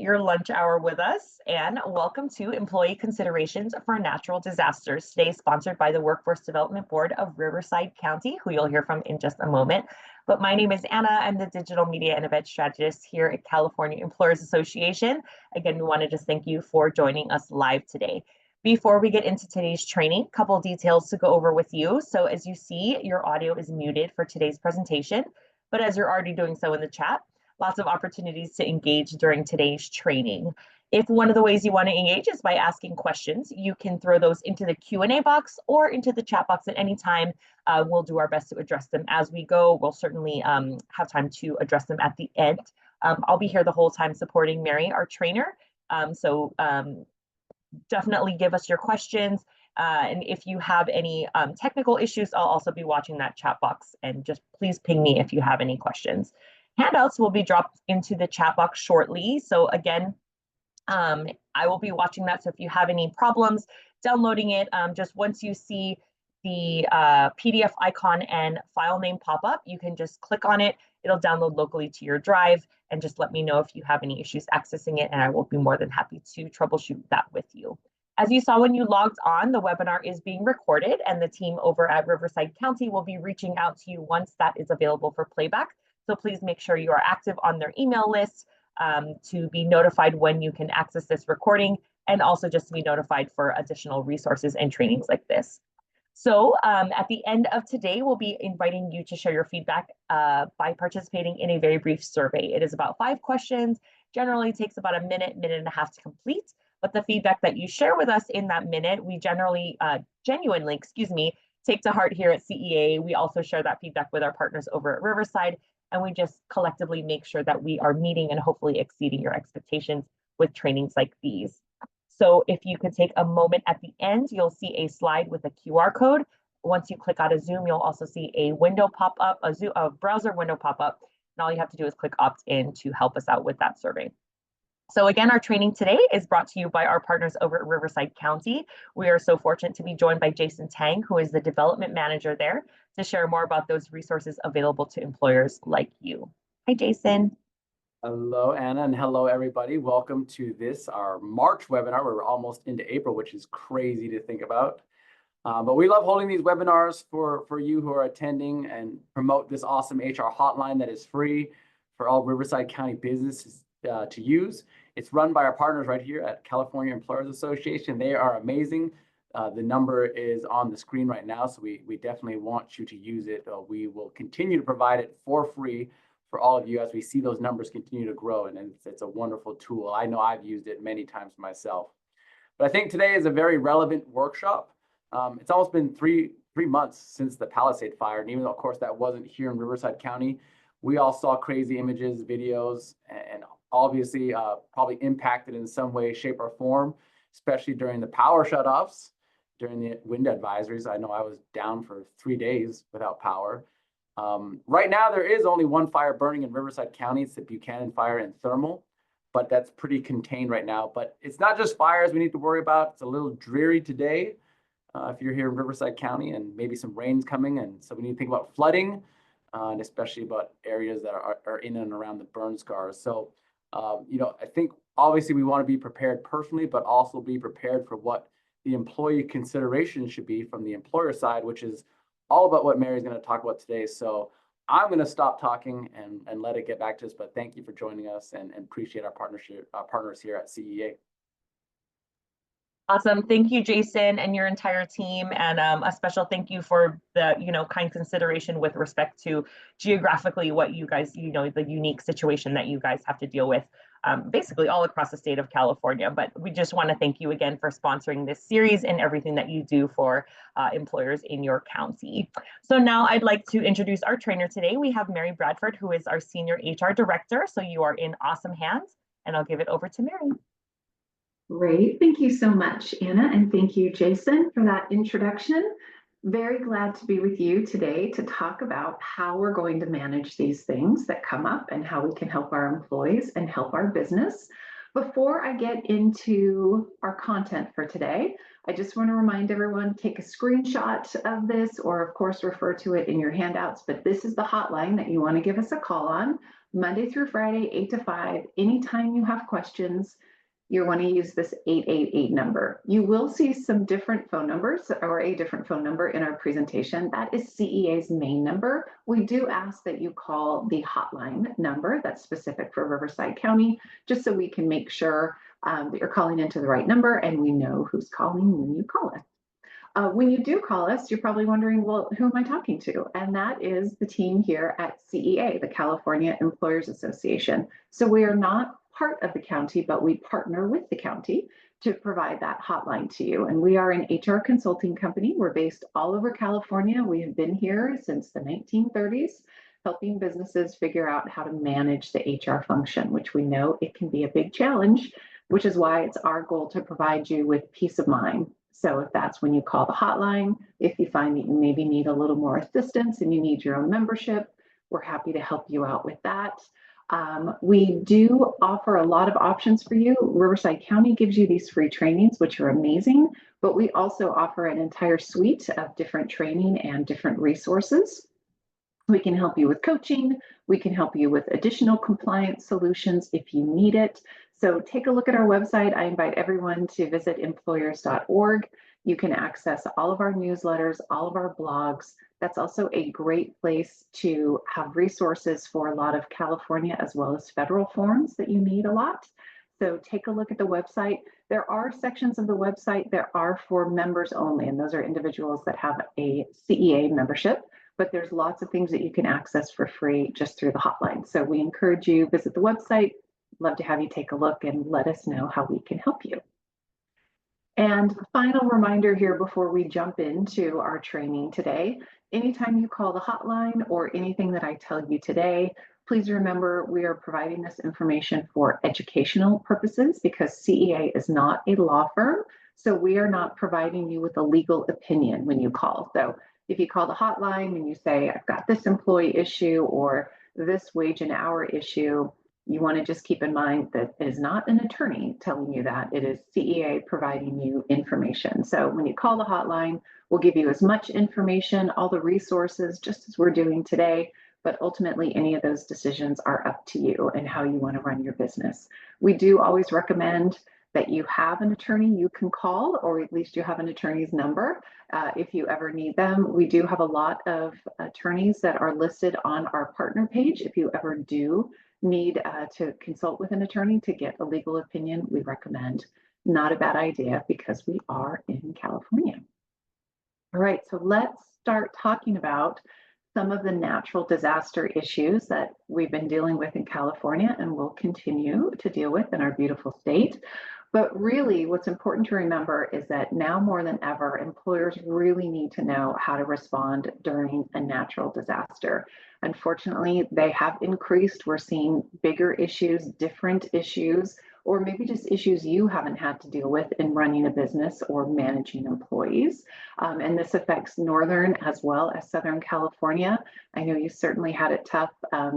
your lunch hour with us, and welcome to Employee Considerations for Natural Disasters. Today sponsored by the Workforce Development Board of Riverside County, who you'll hear from in just a moment. But my name is Anna. I'm the Digital Media and Event Strategist here at California Employers Association. Again, we want to just thank you for joining us live today. Before we get into today's training, a couple details to go over with you. So as you see, your audio is muted for today's presentation, but as you're already doing so in the chat, lots of opportunities to engage during today's training. If one of the ways you want to engage is by asking questions, you can throw those into the Q&A box or into the chat box at any time. We'll do our best to address them as we go. We'll certainly have time to address them at the end. I'll be here the whole time supporting Mary, our trainer. So definitely give us your questions. And if you have any technical issues, I'll also be watching that chat box, and just please ping me if you have any questions. Handouts will be dropped into the chat box shortly. So again, I will be watching that. So if you have any problems downloading it, just once you see the PDF icon and file name pop up, you can just click on it. It'll download locally to your drive, and just let me know if you have any issues accessing it, and I will be more than happy to troubleshoot that with you. As you saw when you logged on, the webinar is being recorded, and the team over at Riverside County will be reaching out to you once that is available for playback. So please make sure you are active on their email list to be notified when you can access this recording, and also just to be notified for additional resources and trainings like this. So at the end of today, we'll be inviting you to share your feedback by participating in a very brief survey. It is about 5 questions, generally takes about a minute and a half to complete. But the feedback that you share with us in that minute, we genuinely take to heart here at CEA. We also share that feedback with our partners over at Riverside, and we just collectively make sure that we are meeting and hopefully exceeding your expectations with trainings like these. So if you could take a moment at the end, you'll see a slide with a QR code. Once you click out of Zoom, you'll also see a window pop up, a browser window pop up, and all you have to do is click opt in to help us out with that survey. So again, our training today is brought to you by our partners over at Riverside County. We are so fortunate to be joined by Jason Tang, who is the development manager there, to share more about those resources available to employers like you. Hi, Jason. Hello, Anna, and hello, everybody. Welcome to this, our March webinar. We're almost into April, which is crazy to think about. But we love holding these webinars for you who are attending, and promote this awesome HR hotline that is free for all Riverside County businesses to use. It's run by our partners right here at California Employers Association. They are amazing. The number is on the screen right now, so we definitely want you to use it. We will continue to provide it for free for all of you as we see those numbers continue to grow, and it's a wonderful tool. I know I've used it many times myself. But I think today is a very relevant workshop. It's almost been three months since the Palisade fire, and even though, of course, that wasn't here in Riverside County, we all saw crazy images, videos, and obviously probably impacted in some way, shape, or form, especially during the power shutoffs, during the wind advisories. I know I was down for 3 days without power. Right now, there is only one fire burning in Riverside County. It's the Buchanan fire in Thermal, but that's pretty contained right now. But it's not just fires we need to worry about. It's a little dreary today if you're here in Riverside County, and maybe some rain's coming. And so we need to think about flooding, and especially about areas that are in and around the burn scars. So, I think obviously we want to be prepared personally, but also be prepared for what the employee consideration should be from the employer side, which is all about what Mary's going to talk about today. So I'm going to stop talking and let it get back to us. But thank you for joining us, and appreciate our partners here at CEA. Awesome. Thank you, Jason, and your entire team. And a special thank you for the, kind consideration with respect to geographically what you guys, the unique situation that you guys have to deal with basically all across the state of California. But we just want to thank you again for sponsoring this series and everything that you do for employers in your county. So now I'd like to introduce our trainer today. We have Mary Bradford, who is our Senior HR Director. So you are in awesome hands, and I'll give it over to Mary. Great. Thank you so much, Anna, and thank you, Jason, for that introduction. Very glad to be with you today to talk about how we're going to manage these things that come up and how we can help our employees and help our business. Before I get into our content for today, I just want to remind everyone, take a screenshot of this, or of course refer to it in your handouts, but this is the hotline that you want to give us a call on. Monday through Friday, 8 to 5. Anytime you have questions, you want to use this 888 number. You will see some different phone numbers or a different phone number in our presentation. That is CEA's main number. We do ask that you call the hotline number that's specific for Riverside County, just so we can make sure that you're calling into the right number and we know who's calling when you call us. When you do call us, you're probably wondering, well, who am I talking to? And that is the team here at CEA, the California Employers Association. So we are not part of the county, but we partner with the county to provide that hotline to you. And we are an HR consulting company. We're based all over California. We have been here since the 1930s, helping businesses figure out how to manage the HR function, which we know it can be a big challenge, which is why it's our goal to provide you with peace of mind. So if that's when you call the hotline, if you find that you maybe need a little more assistance and you need your own membership, we're happy to help you out with that. We do offer a lot of options for you. Riverside County gives you these free trainings, which are amazing, but we also offer an entire suite of different training and different resources. We can help you with coaching. We can help you with additional compliance solutions if you need it. So take a look at our website. I invite everyone to visit employers.org. You can access all of our newsletters, all of our blogs. That's also a great place to have resources for a lot of California as well as federal forms that you need a lot. So take a look at the website. There are sections of the website that are for members only, and those are individuals that have a CEA membership. But there's lots of things that you can access for free just through the hotline. So we encourage you, visit the website. Love to have you take a look and let us know how we can help you. And final reminder here before we jump into our training today, anytime you call the hotline or anything that I tell you today, please remember we are providing this information for educational purposes because CEA is not a law firm. So we are not providing you with a legal opinion when you call. So if you call the hotline and you say, I've got this employee issue or this wage and hour issue, you want to just keep in mind that it is not an attorney telling you that. It is CEA providing you information. So when you call the hotline, we'll give you as much information, all the resources, just as we're doing today. But ultimately, any of those decisions are up to you and how you want to run your business. We do always recommend that you have an attorney you can call, or at least you have an attorney's number if you ever need them. We do have a lot of attorneys that are listed on our partner page. If you ever do need to consult with an attorney to get a legal opinion, we recommend. Not a bad idea because we are in California. All right, so let's start talking about some of the natural disaster issues that we've been dealing with in California and will continue to deal with in our beautiful state. But really, what's important to remember is that now more than ever, employers really need to know how to respond during a natural disaster. Unfortunately, they have increased. We're seeing bigger issues, different issues, or maybe just issues you haven't had to deal with in running a business or managing employees. And this affects Northern as well as Southern California. I know you certainly had it tough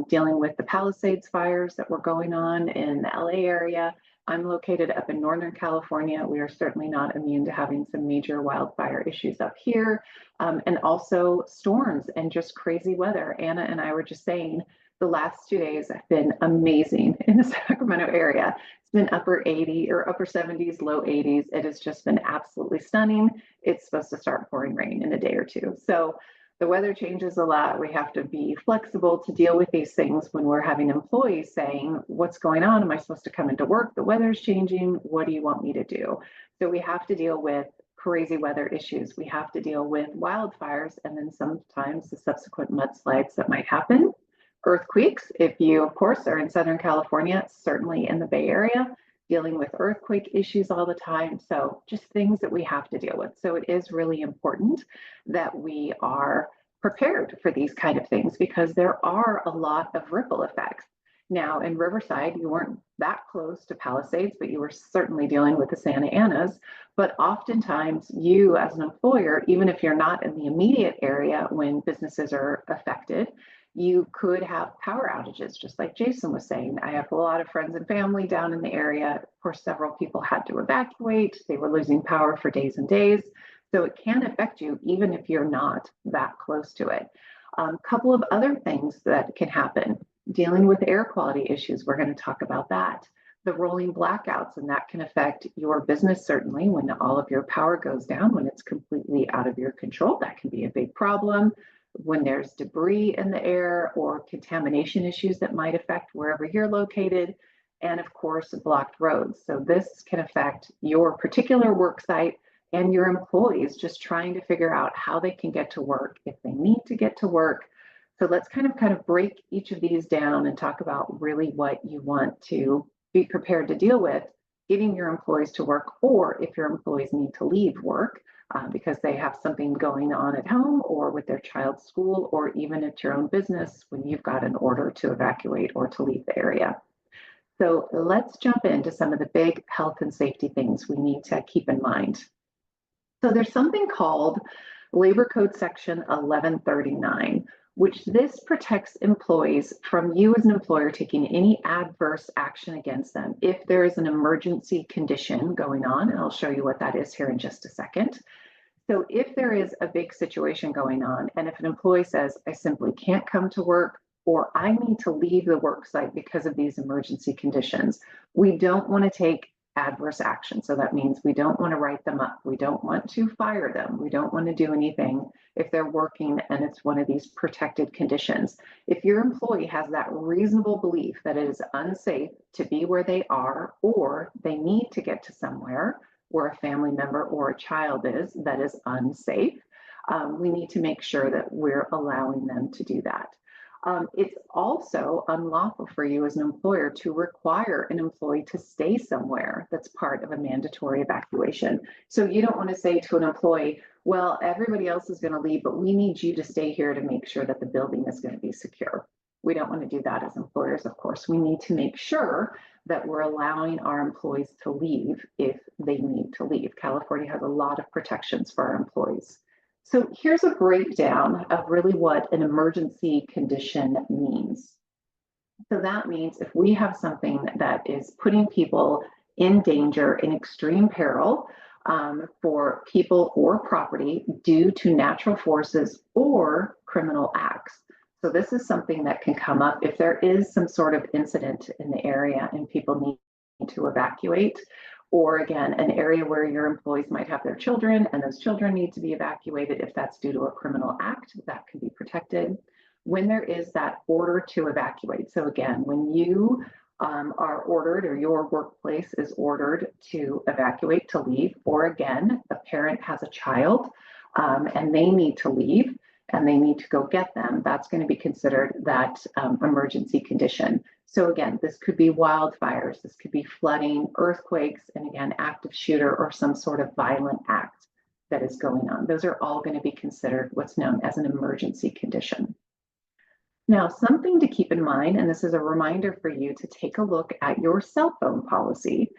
dealing with the Palisades fires that were going on in the LA area. I'm located up in Northern California. We are certainly not immune to having some major wildfire issues up here, and also storms and just crazy weather. Anna and I were just saying the last 2 days have been amazing in the Sacramento area. It's been upper 80 or upper 70s, low 80s. It has just been absolutely stunning. It's supposed to start pouring rain in a day or two. So the weather changes a lot. We have to be flexible to deal with these things when we're having employees saying, what's going on? Am I supposed to come into work? The weather's changing. What do you want me to do? So we have to deal with crazy weather issues. We have to deal with wildfires and then sometimes the subsequent mudslides that might happen. Earthquakes, if you, of course, are in Southern California, certainly in the Bay Area, dealing with earthquake issues all the time. So just things that we have to deal with. So it is really important that we are prepared for these kind of things because there are a lot of ripple effects. Now in Riverside, you weren't that close to Palisades, but you were certainly dealing with the Santa Anas. But oftentimes you as an employer, even if you're not in the immediate area when businesses are affected, you could have power outages, just like Jason was saying. I have a lot of friends and family down in the area. Of course, several people had to evacuate. They were losing power for days and days. So it can affect you even if you're not that close to it. Couple of other things that can happen. Dealing with air quality issues, we're going to talk about that. The rolling blackouts, and that can affect your business certainly when all of your power goes down, when it's completely out of your control. That can be a big problem. When there's debris in the air or contamination issues that might affect wherever you're located, and of course, blocked roads. So this can affect your particular work site and your employees just trying to figure out how they can get to work if they need to get to work. So let's kind of break each of these down and talk about really what you want to be prepared to deal with getting your employees to work, or if your employees need to leave work because they have something going on at home or with their child's school, or even at your own business when you've got an order to evacuate or to leave the area. So let's jump into some of the big health and safety things we need to keep in mind. So there's something called Labor Code Section 1139, which this protects employees from you as an employer taking any adverse action against them if there is an emergency condition going on, and I'll show you what that is here in just a second. So if there is a big situation going on, and if an employee says, I simply can't come to work, or I need to leave the work site because of these emergency conditions, we don't want to take adverse action. So that means we don't want to write them up. We don't want to fire them. We don't want to do anything if they're working and it's one of these protected conditions. If your employee has that reasonable belief that it is unsafe to be where they are, or they need to get to somewhere where a family member or a child is that is unsafe, we need to make sure that we're allowing them to do that. It's also unlawful for you as an employer to require an employee to stay somewhere that's part of a mandatory evacuation. So you don't want to say to an employee, well, everybody else is going to leave, but we need you to stay here to make sure that the building is going to be secure. We don't want to do that as employers, of course. We need to make sure that we're allowing our employees to leave if they need to leave. California has a lot of protections for our employees. So here's a breakdown of really what an emergency condition means. So that means if we have something that is putting people in danger, in extreme peril for people or property due to natural forces or criminal acts. So this is something that can come up if there is some sort of incident in the area and people need to evacuate. Or again, an area where your employees might have their children and those children need to be evacuated. If that's due to a criminal act, that can be protected. When there is that order to evacuate. So again, when you are ordered, or your workplace is ordered to evacuate, to leave, or again, a parent has a child and they need to leave and they need to go get them, that's going to be considered that emergency condition. So again, this could be wildfires, this could be flooding, earthquakes, and again, active shooter or some sort of violent act that is going on. Those are all going to be considered what's known as an emergency condition. Now, something to keep in mind, and this is a reminder for you to take a look at your cell phone policy,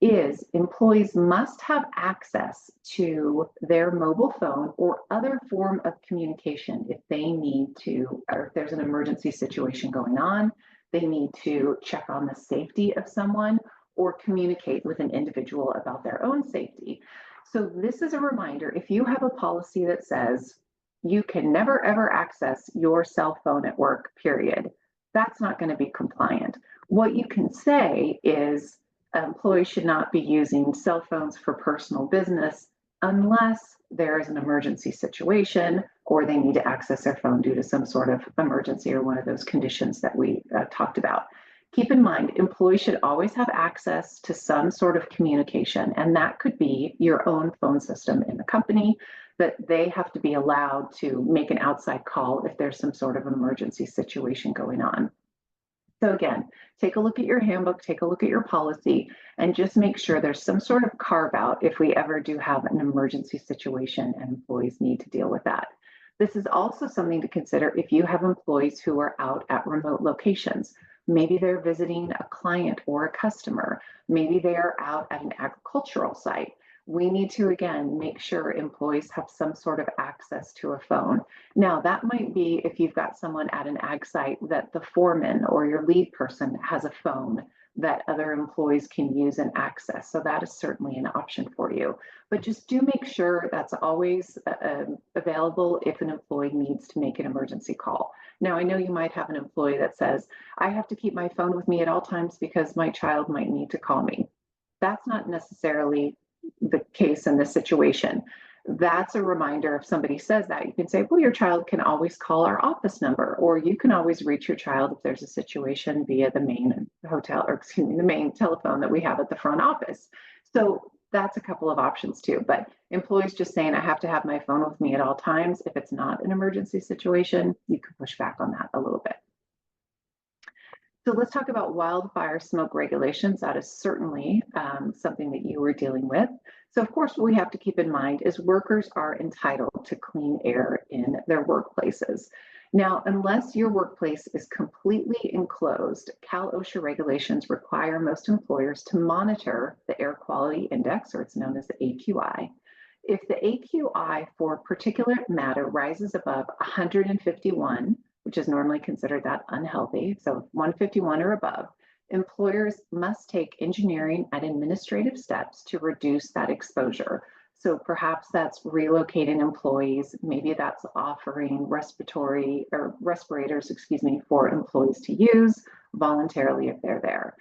is employees must have access to their mobile phone or other form of communication if they need to, or if there's an emergency situation going on, they need to check on the safety of someone or communicate with an individual about their own safety. So this is a reminder, if you have a policy that says you can never ever access your cell phone at work, period, that's not going to be compliant. What you can say is employees should not be using cell phones for personal business unless there is an emergency situation or they need to access their phone due to some sort of emergency or one of those conditions that we talked about. Keep in mind, employees should always have access to some sort of communication, and that could be your own phone system in the company, that they have to be allowed to make an outside call if there's some sort of emergency situation going on. So again, take a look at your handbook, take a look at your policy, and just make sure there's some sort of carve out if we ever do have an emergency situation and employees need to deal with that. This is also something to consider if you have employees who are out at remote locations. Maybe they're visiting a client or a customer. Maybe they are out at an agricultural site. We need to, again, make sure employees have some sort of access to a phone. Now, that might be if you've got someone at an ag site that the foreman or your lead person has a phone that other employees can use and access. So that is certainly an option for you. But just do make sure that's always available if an employee needs to make an emergency call. Now, I know you might have an employee that says, I have to keep my phone with me at all times because my child might need to call me. That's not necessarily the case in this situation. That's a reminder. If somebody says that, you can say, well, your child can always call our office number, or you can always reach your child if there's a situation via the main hotel, or excuse me, the main telephone that we have at the front office. So that's a couple of options too. But employees just saying, I have to have my phone with me at all times, if it's not an emergency situation, you can push back on that a little bit. So let's talk about wildfire smoke regulations. That is certainly something that you were dealing with. So of course, what we have to keep in mind is workers are entitled to clean air in their workplaces. Now, unless your workplace is completely enclosed, Cal OSHA regulations require most employers to monitor the air quality index, or it's known as the AQI. If the AQI for particulate matter rises above 151, which is normally considered that unhealthy, so 151 or above, employers must take engineering and administrative steps to reduce that exposure. So perhaps that's relocating employees, maybe that's offering respirators, for employees to use voluntarily if they're there.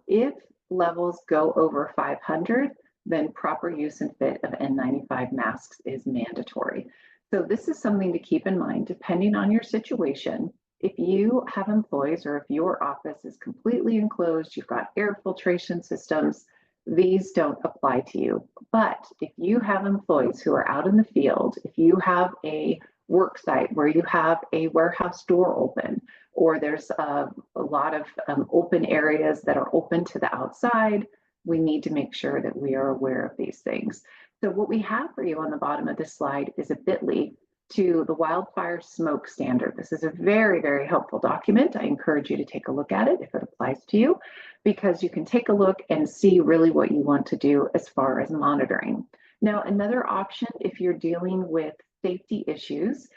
If levels go over 500, then proper use and fit of N95 masks is mandatory. So this is something to keep in mind, depending on your situation. If you have employees or if your office is completely enclosed, you've got air filtration systems, these don't apply to you. But if you have employees who are out in the field, if you have a work site where you have a warehouse door open, or there's a lot of open areas that are open to the outside, we need to make sure that we are aware of these things. So what we have for you on the bottom of this slide is a bit.ly to the wildfire smoke standard. This is a very, very helpful document. I encourage you to take a look at it if it applies to you, because you can take a look and see really what you want to do as far as monitoring. Now, another option, if you're dealing with safety issues,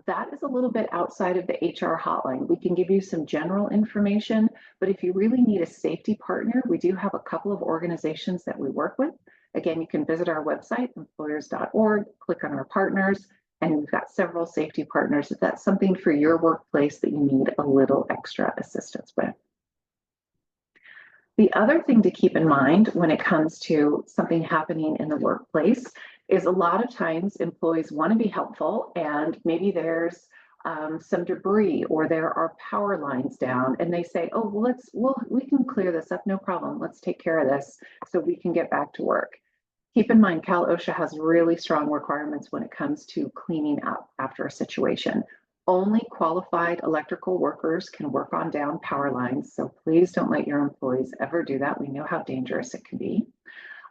that is a little bit outside of the HR hotline. We can give you some general information, but if you really need a safety partner, we do have a couple of organizations that we work with. Again, you can visit our website, employers.org, click on our partners, and we've got several safety partners if that's something for your workplace that you need a little extra assistance with. The other thing to keep in mind when it comes to something happening in the workplace is a lot of times employees want to be helpful, and maybe there's some debris or there are power lines down, and they say, oh, well, we can clear this up, no problem. Let's take care of this so we can get back to work. Keep in mind, Cal OSHA has really strong requirements when it comes to cleaning up after a situation. Only qualified electrical workers can work on down power lines, so please don't let your employees ever do that. We know how dangerous it can be.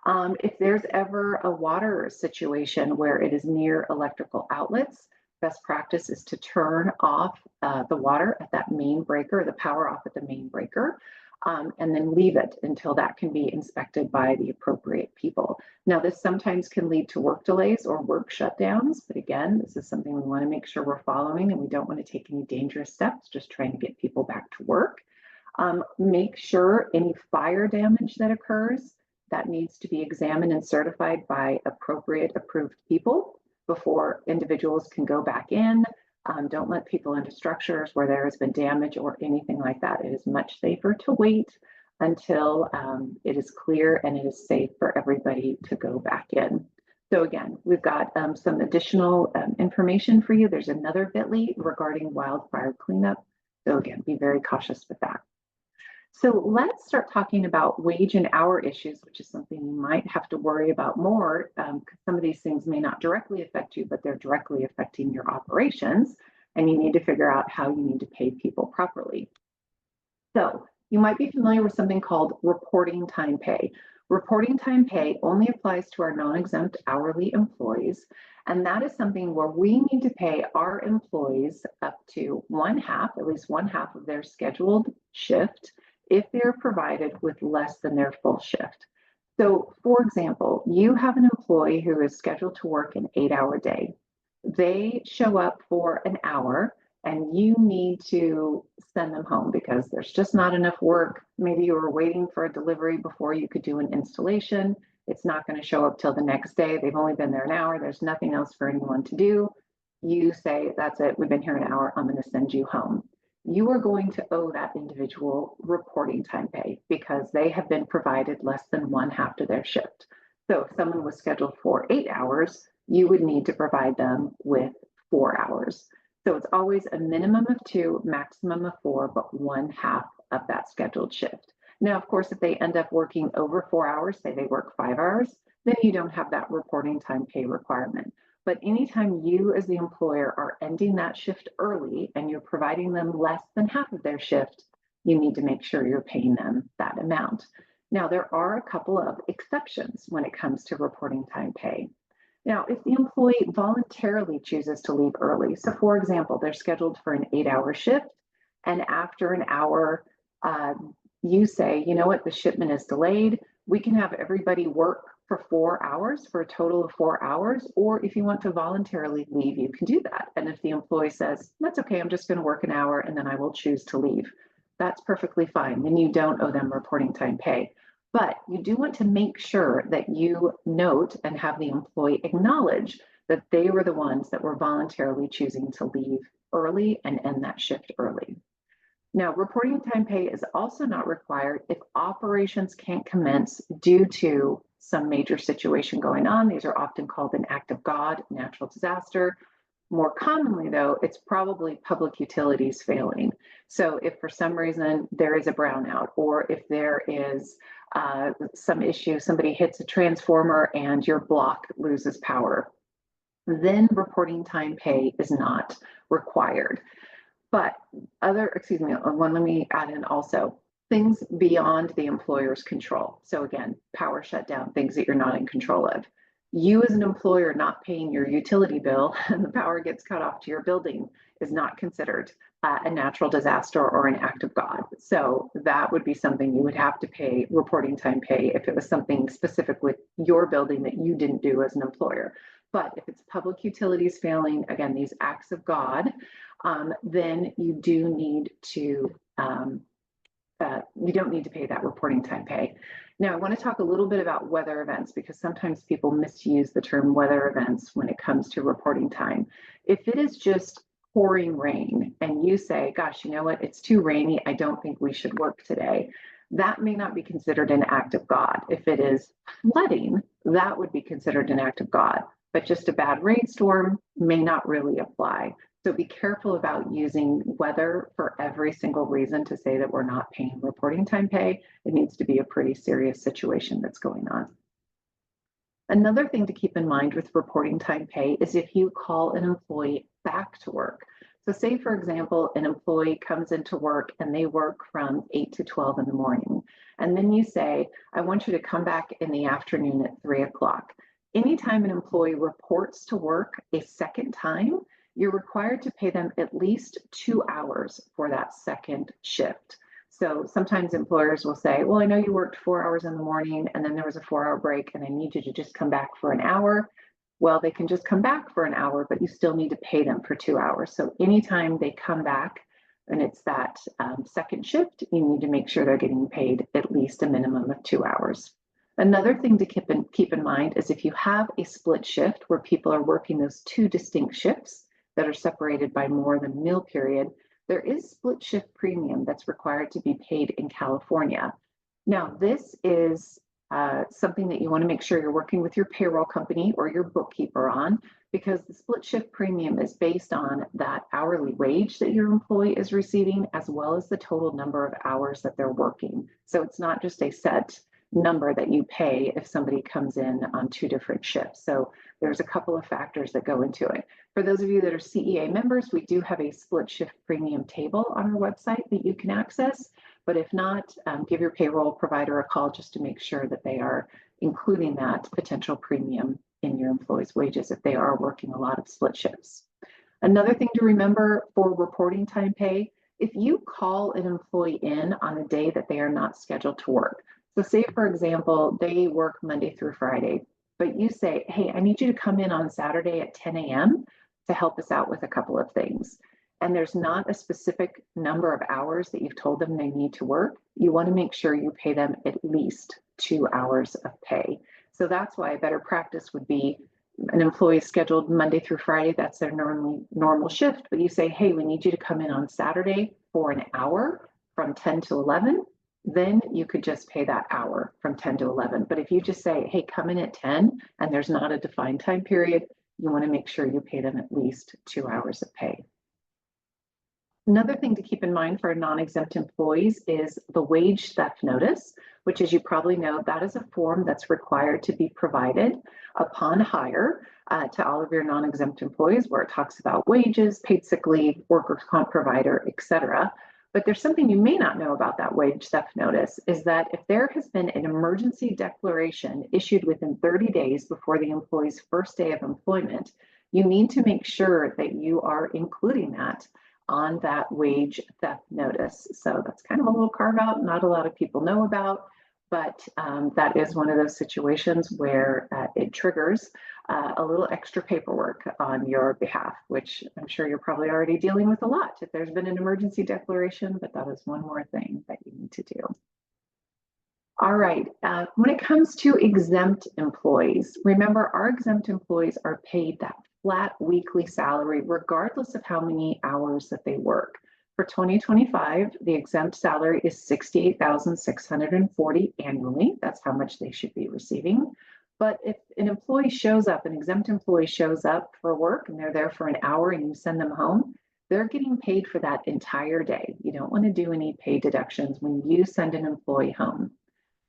If there's ever a water situation where it is near electrical outlets, best practice is to turn off the water at that main breaker, the power off at the main breaker, and then leave it until that can be inspected by the appropriate people. Now, this sometimes can lead to work delays or work shutdowns, but again, this is something we want to make sure we're following, and we don't want to take any dangerous steps, just trying to get people back to work. Make sure any fire damage that occurs, that needs to be examined and certified by appropriate approved people before individuals can go back in. Don't let people into structures where there has been damage or anything like that. It is much safer to wait until it is clear and it is safe for everybody to go back in. So again, we've got some additional information for you. There's another bit.ly regarding wildfire cleanup. So again, be very cautious with that. So let's start talking about wage and hour issues, which is something you might have to worry about more, because some of these things may not directly affect you, but they're directly affecting your operations, and you need to figure out how you need to pay people properly. So you might be familiar with something called reporting time pay. Reporting time pay only applies to our non-exempt hourly employees, and that is something where we need to pay our employees up to at least one half of their scheduled shift if they're provided with less than their full shift. So for example, you have an employee who is scheduled to work an 8-hour day. They show up for an hour and you need to send them home because there's just not enough work. Maybe you were waiting for a delivery before you could do an installation. It's not going to show up till the next day. They've only been there an hour. There's nothing else for anyone to do. you say, that's it, we've been here an hour, I'm going to send you home. You are going to owe that individual reporting time pay because they have been provided less than one half of their shift. So if someone was scheduled for 8 hours, you would need to provide them with 4 hours. So it's always a minimum of 2, maximum of 4, but one half of that scheduled shift. Now, of course, if they end up working over 4 hours, say they work 5 hours, then you don't have that reporting time pay requirement. But anytime you as the employer are ending that shift early and you're providing them less than half of their shift, you need to make sure you're paying them that amount. Now, there are a couple of exceptions when it comes to reporting time pay. Now, if the employee voluntarily chooses to leave early, so for example, they're scheduled for an 8-hour shift, and after an hour, you say, you know what, the shipment is delayed. We can have everybody work for 4 hours for a total of 4 hours, or if you want to voluntarily leave, you can do that. And if the employee says, that's okay, I'm just going to work an hour and then I will choose to leave, that's perfectly fine. Then you don't owe them reporting time pay. But you do want to make sure that you note and have the employee acknowledge that they were the ones that were voluntarily choosing to leave early and end that shift early. Now, reporting time pay is also not required if operations can't commence due to some major situation going on. These are often called an act of God, natural disaster. More commonly, though, it's probably public utilities failing. So if for some reason there is a brownout, or if there is some issue, somebody hits a transformer and your block loses power, then reporting time pay is not required. But let me add in also things beyond the employer's control. So again, power shutdown, things that you're not in control of. You as an employer not paying your utility bill and the power gets cut off to your building is not considered a natural disaster or an act of God. So that would be something you would have to pay reporting time pay if it was something specific with your building that you didn't do as an employer. But if it's public utilities failing, again, these acts of God, then you do need to, you don't need to pay that reporting time pay. Now, I want to talk a little bit about weather events because sometimes people misuse the term weather events when it comes to reporting time. If it is just pouring rain and you say, gosh, you know what, it's too rainy, I don't think we should work today, that may not be considered an act of God. If it is flooding, that would be considered an act of God, but just a bad rainstorm may not really apply. So be careful about using weather for every single reason to say that we're not paying reporting time pay. It needs to be a pretty serious situation that's going on. Another thing to keep in mind with reporting time pay is if you call an employee back to work. So say, for example, an employee comes into work and they work from 8 to 12 in the morning. And then you say, I want you to come back in the afternoon at 3 o'clock. Anytime an employee reports to work a second time, you're required to pay them at least 2 hours for that second shift. So sometimes employers will say, well, I know you worked 4 hours in the morning and then there was a 4-hour break and I need you to just come back for an hour. Well, they can just come back for an hour, but you still need to pay them for 2 hours. So anytime they come back and it's that second shift, you need to make sure they're getting paid at least a minimum of 2 hours. Another thing to keep in mind is if you have a split shift where people are working those 2 distinct shifts that are separated by more than meal period, there is split shift premium that's required to be paid in California. Now, this is something that you want to make sure you're working with your payroll company or your bookkeeper on, because the split shift premium is based on that hourly wage that your employee is receiving, as well as the total number of hours that they're working. So it's not just a set number that you pay if somebody comes in on 2 different shifts. So there's a couple of factors that go into it. For those of you that are CEA members, we do have a split shift premium table on our website that you can access. But if not, give your payroll provider a call just to make sure that they are including that potential premium in your employees' wages if they are working a lot of split shifts. Another thing to remember for reporting time pay, if you call an employee in on a day that they are not scheduled to work, so say, for example, they work Monday through Friday, but you say, hey, I need you to come in on Saturday at 10 a.m. to help us out with a couple of things. And there's not a specific number of hours that you've told them they need to work. You want to make sure you pay them at least 2 hours of pay. So that's why a better practice would be an employee is scheduled Monday through Friday, that's their normal shift, but you say, hey, we need you to come in on Saturday for an hour from 10 to 11, then you could just pay that hour from 10 to 11. But if you just say, hey, come in at 10 and there's not a defined time period, you want to make sure you pay them at least 2 hours of pay. Another thing to keep in mind for non-exempt employees is the wage theft notice, which, as you probably know, that is a form that's required to be provided upon hire to all of your non-exempt employees, where it talks about wages, paid sick leave, workers' comp provider, etc. But there's something you may not know about that wage theft notice, is that if there has been an emergency declaration issued within 30 days before the employee's first day of employment, you need to make sure that you are including that on that wage theft notice. So that's kind of a little carve out not a lot of people know about, but that is one of those situations where it triggers a little extra paperwork on your behalf, which I'm sure you're probably already dealing with a lot if there's been an emergency declaration, but that is one more thing that you need to do. All right, when it comes to exempt employees, remember our exempt employees are paid that flat weekly salary regardless of how many hours that they work. For 2025, the exempt salary is $68,640 annually. That's how much they should be receiving. But if an employee shows up, an exempt employee shows up for work and they're there for an hour and you send them home, they're getting paid for that entire day. You don't want to do any pay deductions when you send an employee home.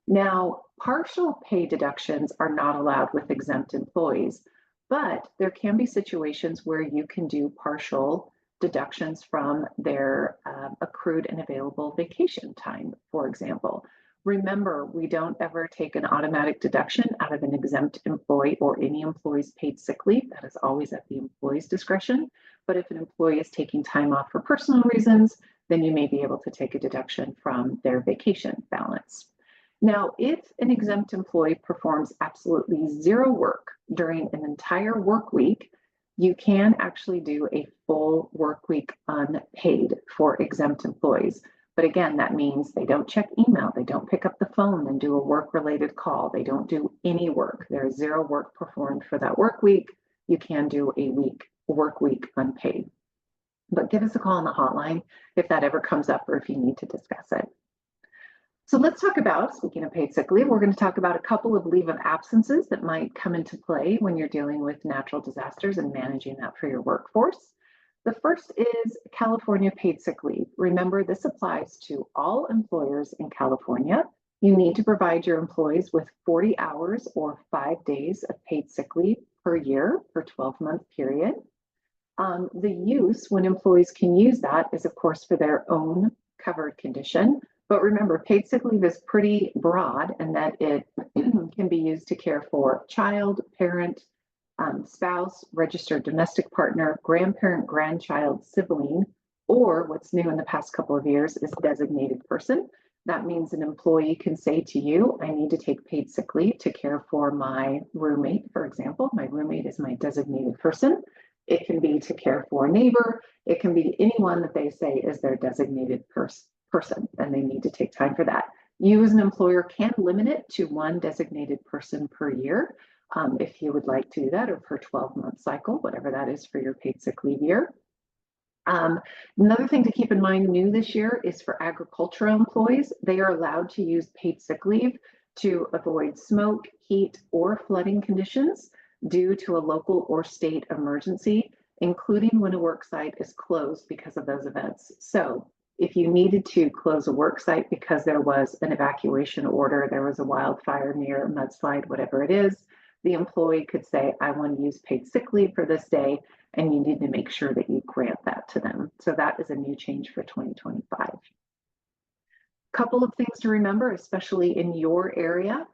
Now, partial pay deductions are not allowed with exempt employees, but there can be situations where you can do partial deductions from their accrued and available vacation time, for example. Remember, we don't ever take an automatic deduction out of an exempt employee or any employee's paid sick leave. That is always at the employee's discretion. But if an employee is taking time off for personal reasons, then you may be able to take a deduction from their vacation balance. Now, if an exempt employee performs absolutely zero work during an entire work week, you can actually do a full work week unpaid for exempt employees. But again, that means they don't check email, they don't pick up the phone and do a work-related call, they don't do any work. There is zero work performed for that work week. You can do a work week unpaid. But give us a call on the hotline if that ever comes up or if you need to discuss it. So let's talk about, speaking of paid sick leave, we're going to talk about a couple of leave of absences that might come into play when you're dealing with natural disasters and managing that for your workforce. The first is California paid sick leave. Remember, this applies to all employers in California. You need to provide your employees with 40 hours or 5 days of paid sick leave per year for 12-month period. The use, when employees can use that, is of course for their own covered condition. But remember, paid sick leave is pretty broad and that it can be used to care for child, parent, spouse, registered domestic partner, grandparent, grandchild, sibling, or what's new in the past couple of years is designated person. That means an employee can say to you, I need to take paid sick leave to care for my roommate, for example. My roommate is my designated person. It can be to care for a neighbor. It can be anyone that they say is their designated person, and they need to take time for that. You as an employer can limit it to one designated person per year if you would like to do that, or per 12-month cycle, whatever that is for your paid sick leave year. Another thing to keep in mind new this year is for agricultural employees, they are allowed to use paid sick leave to avoid smoke, heat, or flooding conditions due to a local or state emergency, including when a work site is closed because of those events. So if you needed to close a work site because there was an evacuation order, there was a wildfire near a mudslide, whatever it is, the employee could say, I want to use paid sick leave for this day, and you need to make sure that you grant that to them. So that is a new change for 2025. Couple of things to remember, especially in your area,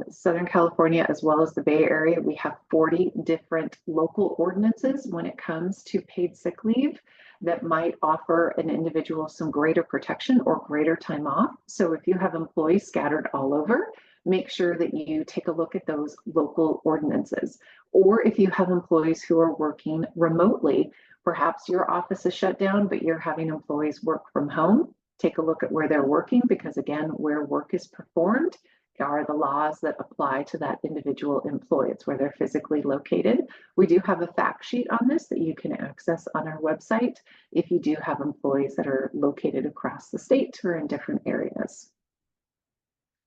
Southern California, as well as the Bay Area, we have 40 different local ordinances when it comes to paid sick leave that might offer an individual some greater protection or greater time off. So if you have employees scattered all over, make sure that you take a look at those local ordinances. Or if you have employees who are working remotely, perhaps your office is shut down, but you're having employees work from home. Take a look at where they're working, because again, where work is performed are the laws that apply to that individual employee. It's where they're physically located. We do have a fact sheet on this that you can access on our website if you do have employees that are located across the state or in different areas.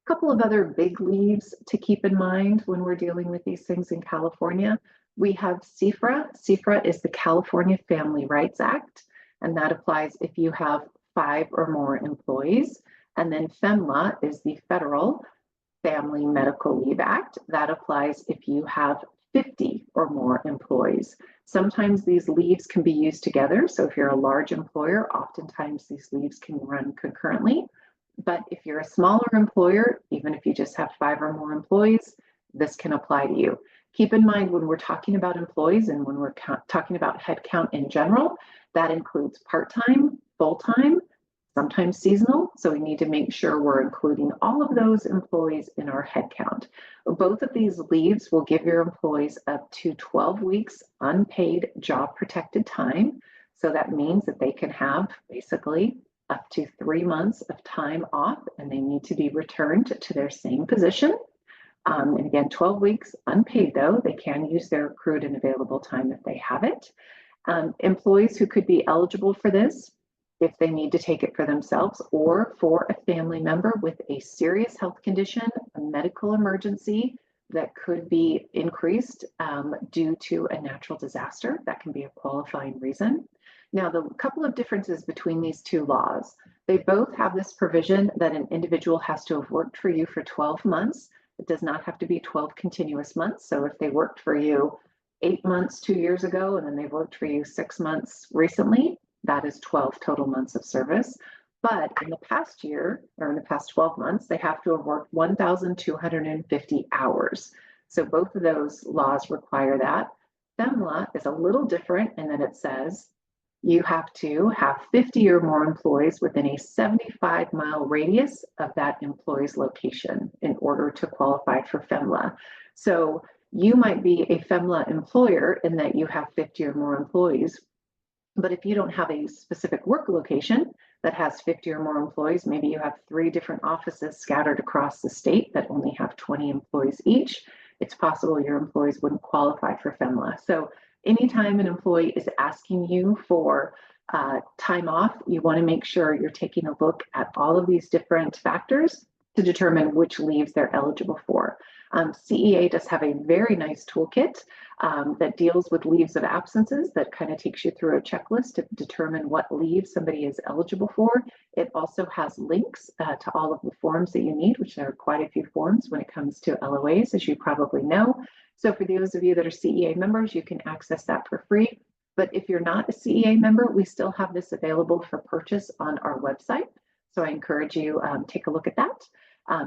A couple of other big leaves to keep in mind when we're dealing with these things in California. We have CFRA. CFRA is the California Family Rights Act, and that applies if you have 5 or more employees. And then FEMLA is the Federal Family Medical Leave Act. That applies if you have 50 or more employees. Sometimes these leaves can be used together. So if you're a large employer, oftentimes these leaves can run concurrently. But if you're a smaller employer, even if you just have 5 or more employees, this can apply to you. Keep in mind when we're talking about employees and when we're talking about headcount in general, that includes part-time, full-time, sometimes seasonal. So we need to make sure we're including all of those employees in our headcount. Both of these leaves will give your employees up to 12 weeks unpaid job protected time. So that means that they can have basically up to 3 months of time off, and they need to be returned to their same position. And again, 12 weeks unpaid though, they can use their accrued and available time if they have it. Employees who could be eligible for this, if they need to take it for themselves or for a family member with a serious health condition, a medical emergency that could be increased due to a natural disaster, that can be a qualifying reason. Now, the couple of differences between these two laws, they both have this provision that an individual has to have worked for you for 12 months. It does not have to be 12 continuous months. So if they worked for you 8 months 2 years ago, and then they've worked for you 6 months recently, that is 12 total months of service. But in the past year, or in the past 12 months, they have to have worked 1,250 hours. So both of those laws require that. FEMLA is a little different in that it says you have to have 50 or more employees within a 75-mile radius of that employee's location in order to qualify for FEMLA. So you might be a FEMLA employer in that you have 50 or more employees, but if you don't have a specific work location that has 50 or more employees, maybe you have 3 different offices scattered across the state that only have 20 employees each, it's possible your employees wouldn't qualify for FEMLA. So anytime an employee is asking you for time off, you want to make sure you're taking a look at all of these different factors to determine which leaves they're eligible for. CEA does have a very nice toolkit that deals with leaves of absences that kind of takes you through a checklist to determine what leave somebody is eligible for. It also has links to all of the forms that you need, which there are quite a few forms when it comes to LOAs, as you probably know. So for those of you that are CEA members, you can access that for free. But if you're not a CEA member, we still have this available for purchase on our website. So I encourage you take a look at that.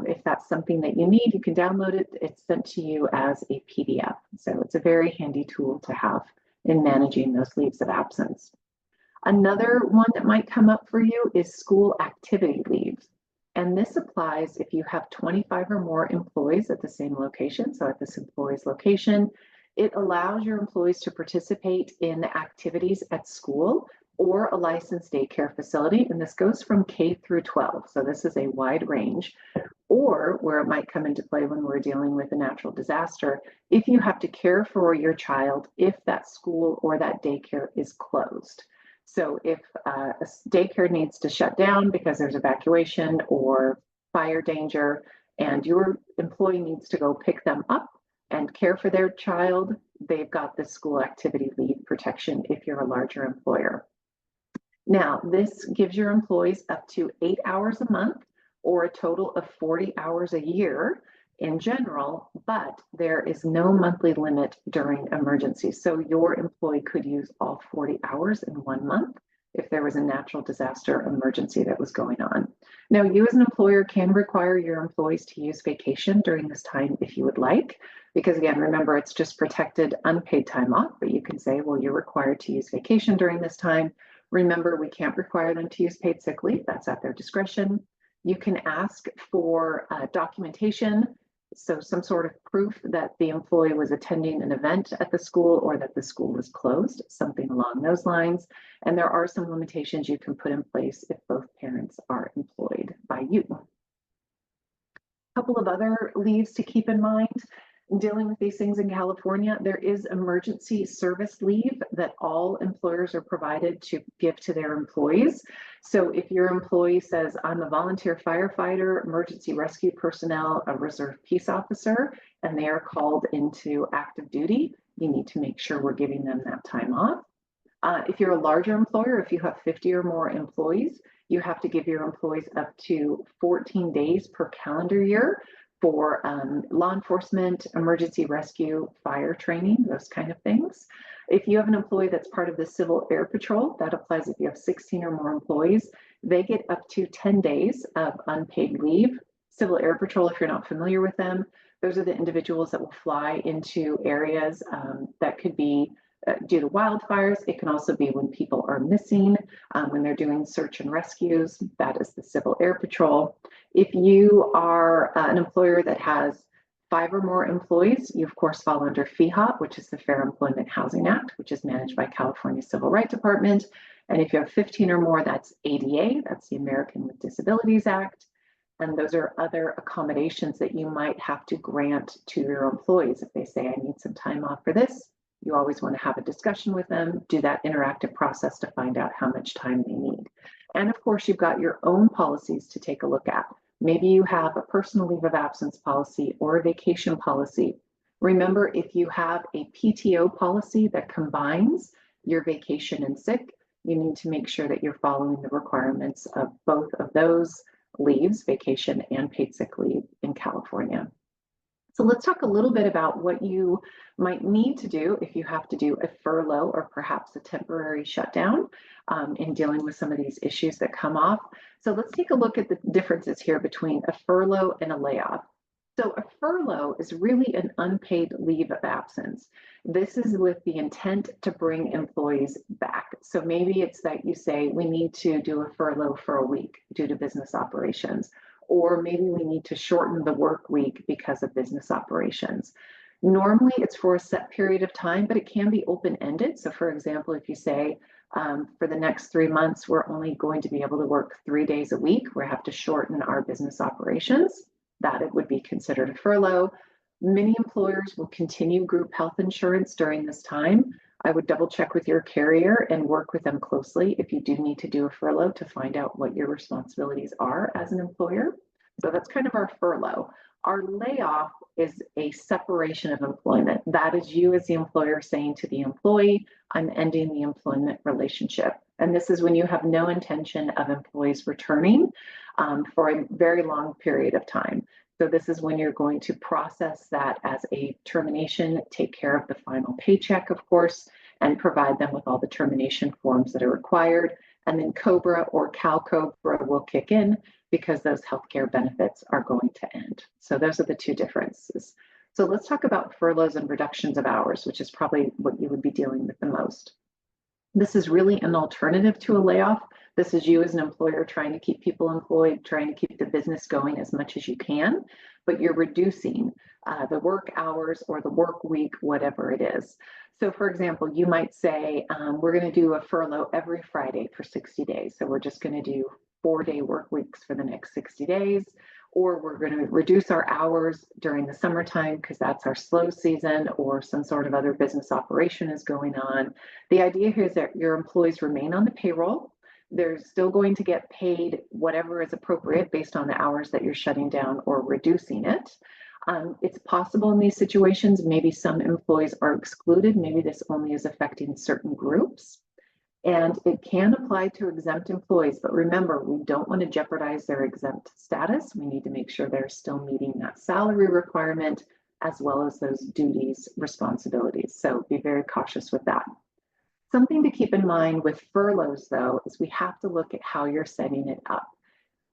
If that's something that you need, you can download it. It's sent to you as a PDF. So it's a very handy tool to have in managing those leaves of absence. Another one that might come up for you is school activity leaves. And this applies if you have 25 or more employees at the same location. So at this employee's location, it allows your employees to participate in activities at school or a licensed daycare facility. And this goes from K through 12. So this is a wide range. Or where it might come into play when we're dealing with a natural disaster, if you have to care for your child, if that school or that daycare is closed. So if a daycare needs to shut down because there's evacuation or fire danger, and your employee needs to go pick them up and care for their child, they've got the school activity leave protection if you're a larger employer. Now, this gives your employees up to 8 hours a month or a total of 40 hours a year in general, but there is no monthly limit during emergencies. So your employee could use all 40 hours in 1 month if there was a natural disaster emergency that was going on. Now, you as an employer can require your employees to use vacation during this time if you would like, because again, remember, it's just protected unpaid time off, but you can say, well, you're required to use vacation during this time. Remember, we can't require them to use paid sick leave. That's at their discretion. You can ask for documentation, so some sort of proof that the employee was attending an event at the school or that the school was closed, something along those lines. And there are some limitations you can put in place if both parents are employed by you. Couple of other leaves to keep in mind. Dealing with these things in California, there is emergency service leave that all employers are provided to give to their employees. So if your employee says, I'm a volunteer firefighter, emergency rescue personnel, a reserve peace officer, and they are called into active duty, you need to make sure we're giving them that time off. If you're a larger employer, if you have 50 or more employees, you have to give your employees up to 14 days per calendar year for law enforcement, emergency rescue, fire training, those kind of things. If you have an employee that's part of the Civil Air Patrol, that applies if you have 16 or more employees, they get up to 10 days of unpaid leave. Civil Air Patrol, if you're not familiar with them, those are the individuals that will fly into areas that could be due to wildfires. It can also be when people are missing, when they're doing search and rescues. That is the Civil Air Patrol. If you are an employer that has 5 or more employees, you of course fall under FEHA, which is the Fair Employment Housing Act, which is managed by California Civil Rights Department. And if you have 15 or more, that's ADA, that's the American with Disabilities Act. And those are other accommodations that you might have to grant to your employees. If they say, I need some time off for this, you always want to have a discussion with them, do that interactive process to find out how much time they need. And of course, you've got your own policies to take a look at. Maybe you have a personal leave of absence policy or a vacation policy. Remember, if you have a PTO policy that combines your vacation and sick, you need to make sure that you're following the requirements of both of those leaves, vacation and paid sick leave in California. So let's talk a little bit about what you might need to do if you have to do a furlough or perhaps a temporary shutdown in dealing with some of these issues that come off. So let's take a look at the differences here between a furlough and a layoff. So a furlough is really an unpaid leave of absence. This is with the intent to bring employees back. So maybe it's that you say we need to do a furlough for a week due to business operations, or maybe we need to shorten the work week because of business operations. Normally it's for a set period of time, but it can be open-ended. So for example, if you say for the next 3 months, we're only going to be able to work 3 days a week, we have to shorten our business operations, that it would be considered a furlough. Many employers will continue group health insurance during this time. I would double check with your carrier and work with them closely if you do need to do a furlough to find out what your responsibilities are as an employer. So that's kind of our furlough. Our layoff is a separation of employment. That is you as the employer saying to the employee, I'm ending the employment relationship. And this is when you have no intention of employees returning for a very long period of time. So this is when you're going to process that as a termination, take care of the final paycheck, of course, and provide them with all the termination forms that are required. And then COBRA or CalCOBRA will kick in because those healthcare benefits are going to end. So those are the two differences. So let's talk about furloughs and reductions of hours, which is probably what you would be dealing with the most. This is really an alternative to a layoff. This is you as an employer trying to keep people employed, trying to keep the business going as much as you can, but you're reducing the work hours or the work week, whatever it is. So for example, you might say, we're going to do a furlough every Friday for 60 days. So we're just going to do 4-day work weeks for the next 60 days, or we're going to reduce our hours during the summertime because that's our slow season or some sort of other business operation is going on. The idea here is that your employees remain on the payroll. They're still going to get paid whatever is appropriate based on the hours that you're shutting down or reducing it. It's possible in these situations, maybe some employees are excluded. Maybe this only is affecting certain groups. And it can apply to exempt employees, but remember, we don't want to jeopardize their exempt status. We need to make sure they're still meeting that salary requirement as well as those duties, responsibilities. So be very cautious with that. Something to keep in mind with furloughs, though, is we have to look at how you're setting it up.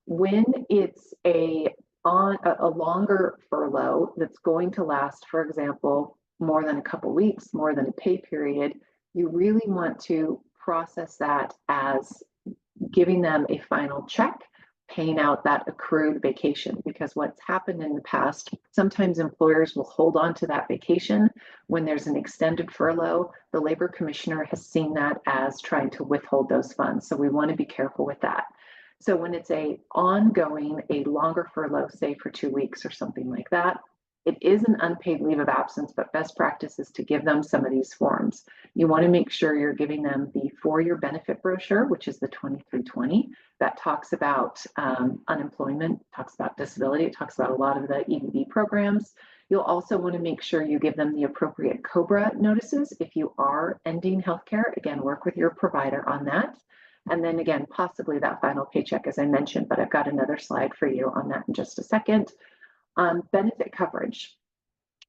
When it's a longer furlough that's going to last, for example, more than a couple weeks, more than a pay period, you really want to process that as giving them a final check, paying out that accrued vacation, because what's happened in the past, sometimes employers will hold on to that vacation when there's an extended furlough. The labor commissioner has seen that as trying to withhold those funds. So we want to be careful with that. So when it's a longer furlough, say for 2 weeks or something like that, it is an unpaid leave of absence, but best practice is to give them some of these forms. You want to make sure you're giving them the 4-year benefit brochure, which is the 2320, that talks about unemployment, talks about disability, it talks about a lot of the EDD programs. You'll also want to make sure you give them the appropriate COBRA notices if you are ending healthcare. Again, work with your provider on that. And then again, possibly that final paycheck, as I mentioned, but I've got another slide for you on that in just a second. Benefit coverage.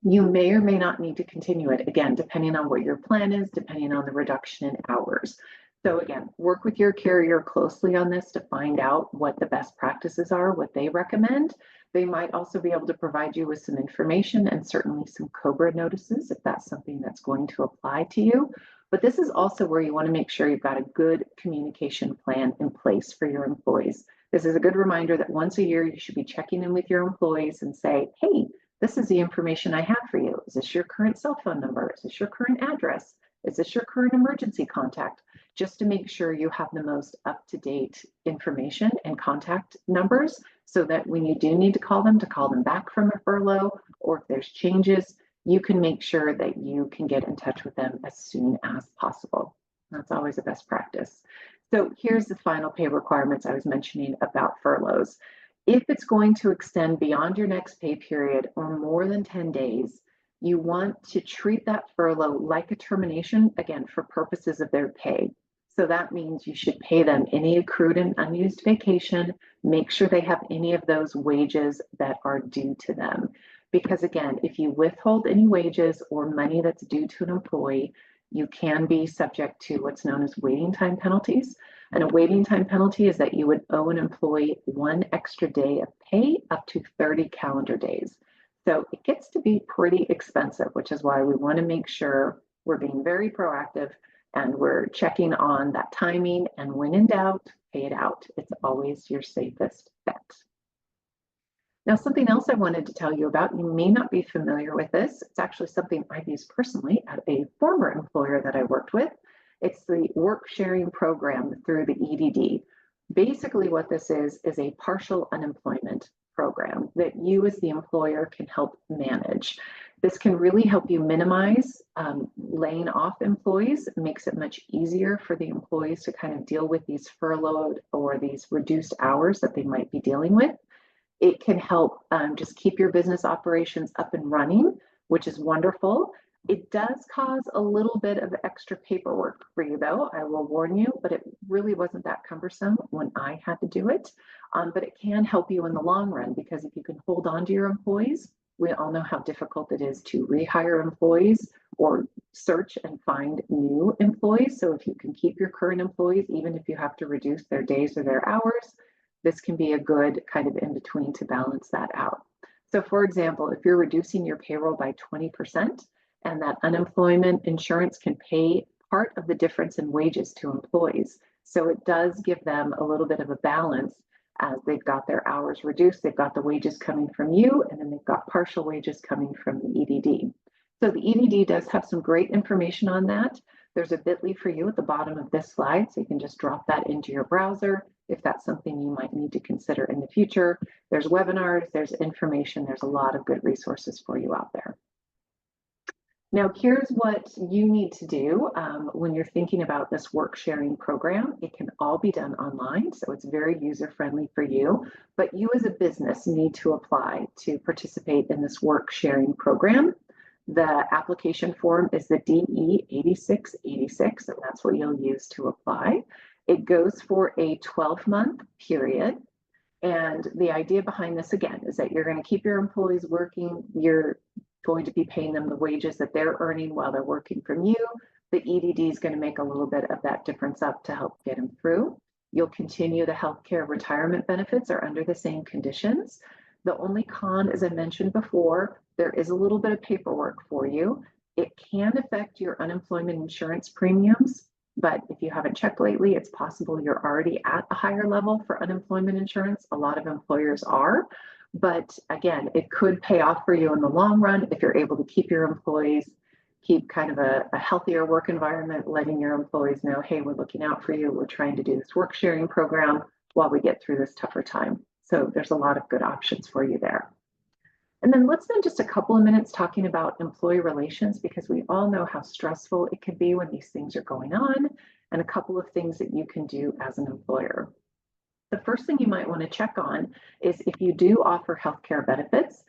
You may or may not need to continue it, again, depending on what your plan is, depending on the reduction in hours. So again, work with your carrier closely on this to find out what the best practices are, what they recommend. They might also be able to provide you with some information and certainly some COBRA notices if that's something that's going to apply to you. But this is also where you want to make sure you've got a good communication plan in place for your employees. This is a good reminder that once a year you should be checking in with your employees and say, hey, this is the information I have for you. Is this your current cell phone number? Is this your current address? Is this your current emergency contact? Just to make sure you have the most up-to-date information and contact numbers so that when you do need to call them back from a furlough, or if there's changes, you can make sure that you can get in touch with them as soon as possible. That's always a best practice. So here's the final pay requirements I was mentioning about furloughs. If it's going to extend beyond your next pay period or more than 10 days, you want to treat that furlough like a termination, again, for purposes of their pay. So that means you should pay them any accrued and unused vacation, make sure they have any of those wages that are due to them. Because again, if you withhold any wages or money that's due to an employee, you can be subject to what's known as waiting time penalties. And a waiting time penalty is that you would owe an employee 1 extra day of pay up to 30 calendar days. So it gets to be pretty expensive, which is why we want to make sure we're being very proactive and we're checking on that timing, and when in doubt, pay it out. It's always your safest bet. Now, something else I wanted to tell you about, you may not be familiar with this. It's actually something I've used personally at a former employer that I worked with. It's the work sharing program through the EDD. Basically what this is a partial unemployment program that you as the employer can help manage. This can really help you minimize laying off employees. It makes it much easier for the employees to kind of deal with these furloughed or these reduced hours that they might be dealing with. It can help just keep your business operations up and running, which is wonderful. It does cause a little bit of extra paperwork for you, though, I will warn you, but it really wasn't that cumbersome when I had to do it. But it can help you in the long run, because if you can hold on to your employees, we all know how difficult it is to rehire employees or search and find new employees. So if you can keep your current employees, even if you have to reduce their days or their hours, this can be a good kind of in between to balance that out. So for example, if you're reducing your payroll by 20%, and that unemployment insurance can pay part of the difference in wages to employees. So it does give them a little bit of a balance as they've got their hours reduced, they've got the wages coming from you, and then they've got partial wages coming from the EDD. So the EDD does have some great information on that. There's a bit.ly for you at the bottom of this slide, so you can just drop that into your browser if that's something you might need to consider in the future. There's webinars, there's information, there's a lot of good resources for you out there. Now, here's what you need to do when you're thinking about this work sharing program. It can all be done online, so it's very user-friendly for you, but you as a business need to apply to participate in this work sharing program. The application form is the DE 8686, and that's what you'll use to apply. It goes for a 12-month period. And the idea behind this, again, is that you're going to keep your employees working. You're going to be paying them the wages that they're earning while they're working from you. The EDD is going to make a little bit of that difference up to help get them through. You'll continue the healthcare retirement benefits are under the same conditions. The only con, as I mentioned before, there is a little bit of paperwork for you. It can affect your unemployment insurance premiums, but if you haven't checked lately, it's possible you're already at a higher level for unemployment insurance. A lot of employers are. But again, it could pay off for you in the long run if you're able to keep your employees, keep kind of a healthier work environment, letting your employees know, hey, we're looking out for you. We're trying to do this work sharing program. while we get through this tougher time. So there's a lot of good options for you there. And then let's spend just a couple of minutes talking about employee relations, because we all know how stressful it can be when these things are going on, and a couple of things that you can do as an employer. The first thing you might want to check on is if you do offer healthcare benefits.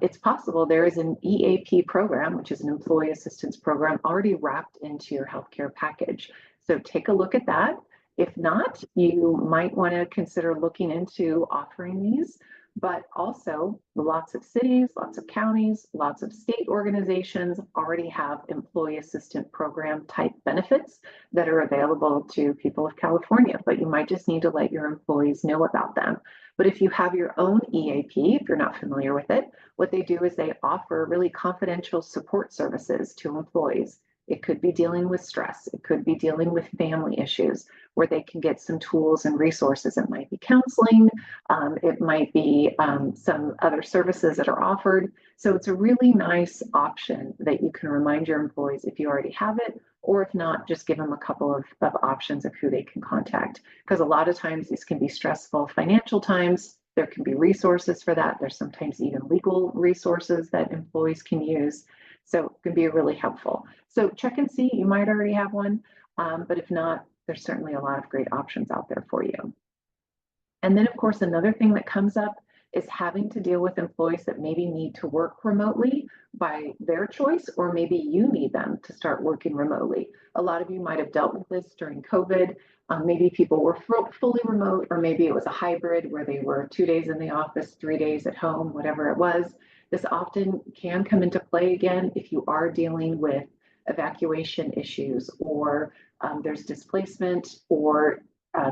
It's possible there is an EAP program, which is an employee assistance program, already wrapped into your healthcare package. So take a look at that. If not, you might want to consider looking into offering these. But also, lots of cities, lots of counties, lots of state organizations already have employee assistant program type benefits that are available to people of California, but you might just need to let your employees know about them. But if you have your own EAP, if you're not familiar with it, what they do is they offer really confidential support services to employees. It could be dealing with stress. It could be dealing with family issues where they can get some tools and resources. It might be counseling. It might be some other services that are offered. So it's a really nice option that you can remind your employees if you already have it, or if not, just give them a couple of options of who they can contact. Because a lot of times these can be stressful financial times. There can be resources for that. There's sometimes even legal resources that employees can use. So it can be really helpful. So check and see, you might already have one, but if not, there's certainly a lot of great options out there for you. And then of course, another thing that comes up is having to deal with employees that maybe need to work remotely by their choice, or maybe you need them to start working remotely. A lot of you might have dealt with this during COVID. Maybe people were fully remote, or maybe it was a hybrid where they were 2 days in the office, 3 days at home, whatever it was. This often can come into play again if you are dealing with evacuation issues, or there's displacement, or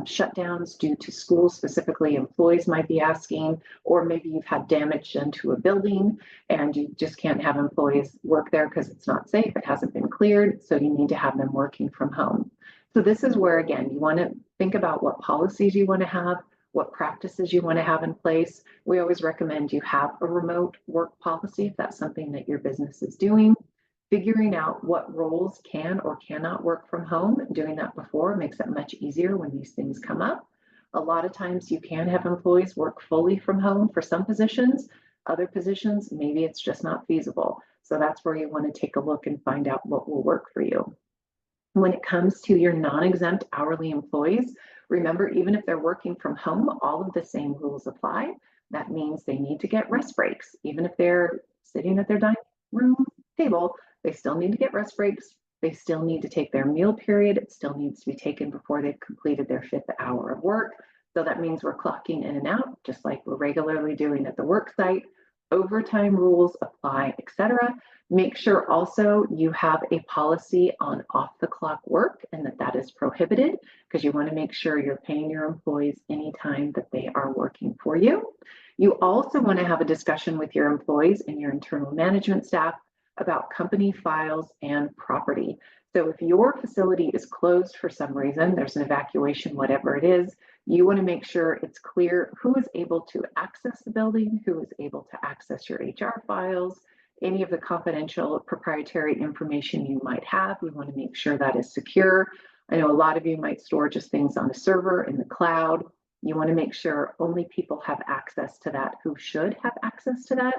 shutdowns due to schools specifically, employees might be asking, or maybe you've had damage done to a building and you just can't have employees work there because it's not safe, it hasn't been cleared, so you need to have them working from home. So this is where, again, you want to think about what policies you want to have, what practices you want to have in place. We always recommend you have a remote work policy if that's something that your business is doing. Figuring out what roles can or cannot work from home, doing that before makes it much easier when these things come up. A lot of times you can have employees work fully from home for some positions. Other positions, maybe it's just not feasible. So that's where you want to take a look and find out what will work for you. When it comes to your non-exempt hourly employees, remember, even if they're working from home, all of the same rules apply. That means they need to get rest breaks. Even if they're sitting at their dining room table, they still need to get rest breaks. They still need to take their meal period. It still needs to be taken before they've completed their 5th hour of work. So that means we're clocking in and out, just like we're regularly doing at the work site. Overtime rules apply, etc. Make sure also you have a policy on off-the-clock work and that is prohibited, because you want to make sure you're paying your employees anytime that they are working for you. You also want to have a discussion with your employees and your internal management staff about company files and property. So if your facility is closed for some reason, there's an evacuation, whatever it is, you want to make sure it's clear who is able to access the building, who is able to access your HR files, any of the confidential proprietary information you might have. You want to make sure that is secure. I know a lot of you might store just things on a server in the cloud. You want to make sure only people have access to that who should have access to that.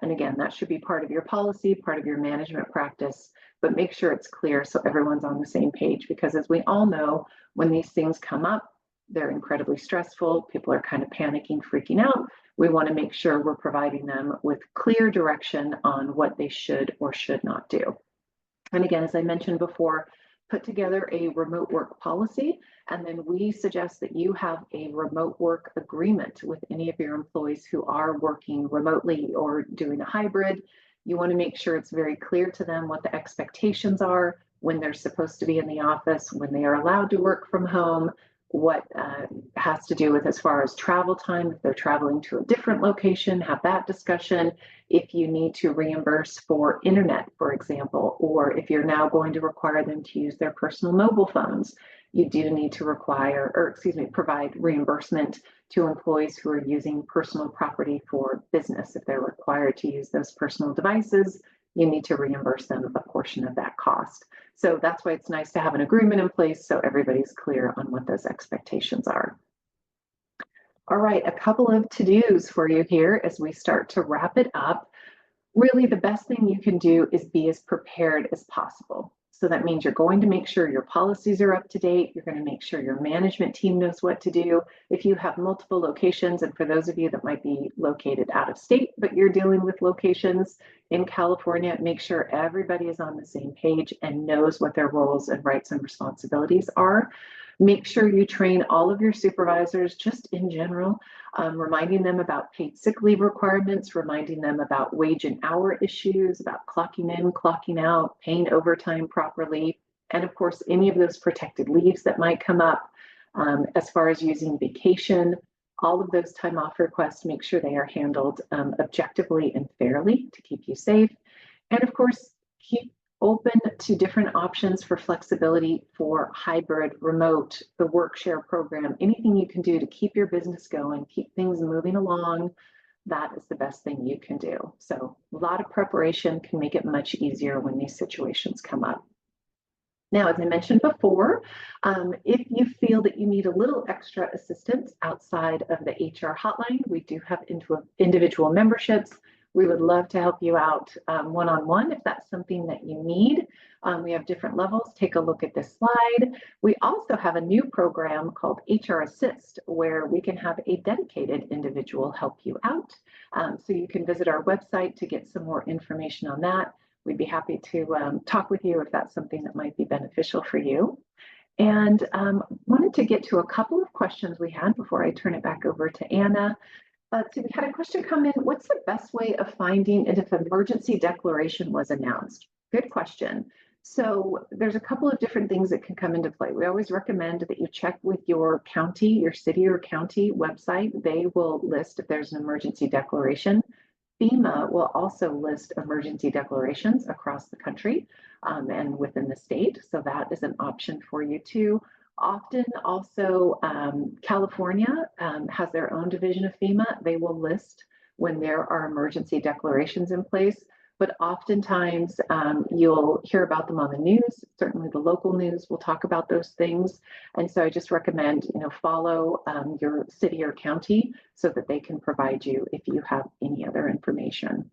And again, that should be part of your policy, part of your management practice, but make sure it's clear so everyone's on the same page, because as we all know, when these things come up, they're incredibly stressful. People are kind of panicking, freaking out. We want to make sure we're providing them with clear direction on what they should or should not do. And again, as I mentioned before, put together a remote work policy, and then we suggest that you have a remote work agreement with any of your employees who are working remotely or doing a hybrid. You want to make sure it's very clear to them what the expectations are, when they're supposed to be in the office, when they are allowed to work from home, what has to do with as far as travel time. If they're traveling to a different location, have that discussion. If you need to reimburse for internet, for example, or if you're now going to require them to use their personal mobile phones, you do need to provide reimbursement to employees who are using personal property for business. If they're required to use those personal devices, you need to reimburse them a portion of that cost. So that's why it's nice to have an agreement in place so everybody's clear on what those expectations are. All right, a couple of to-dos for you here as we start to wrap it up. Really, the best thing you can do is be as prepared as possible. So that means you're going to make sure your policies are up to date. You're going to make sure your management team knows what to do. If you have multiple locations, and for those of you that might be located out of state, but you're dealing with locations in California, make sure everybody is on the same page and knows what their roles and rights and responsibilities are. Make sure you train all of your supervisors just in general, reminding them about paid sick leave requirements, reminding them about wage and hour issues, about clocking in, clocking out, paying overtime properly, and of course, any of those protected leaves that might come up. As far as using vacation, all of those time off requests, make sure they are handled objectively and fairly to keep you safe. And of course, keep open to different options for flexibility for hybrid, remote, the work share program, anything you can do to keep your business going, keep things moving along. That is the best thing you can do. So a lot of preparation can make it much easier when these situations come up. Now, as I mentioned before, if you feel that you need a little extra assistance outside of the HR hotline, we do have individual memberships. We would love to help you out one-on-one if that's something that you need. We have different levels. Take a look at this slide. We also have a new program called HR Assist, where we can have a dedicated individual help you out. So you can visit our website to get some more information on that. We'd be happy to talk with you if that's something that might be beneficial for you. And wanted to get to a couple of questions we had before I turn it back over to Anna. So we had a question come in. What's the best way of finding if an emergency declaration was announced? Good question. So there's a couple of different things that can come into play. We always recommend that you check with your county, your city or county website. They will list if there's an emergency declaration. FEMA will also list emergency declarations across the country and within the state. So that is an option for you too. Often also California has their own division of FEMA. They will list when there are emergency declarations in place, but oftentimes you'll hear about them on the news. Certainly the local news will talk about those things. And so I just recommend, follow your city or county so that they can provide you if you have any other information.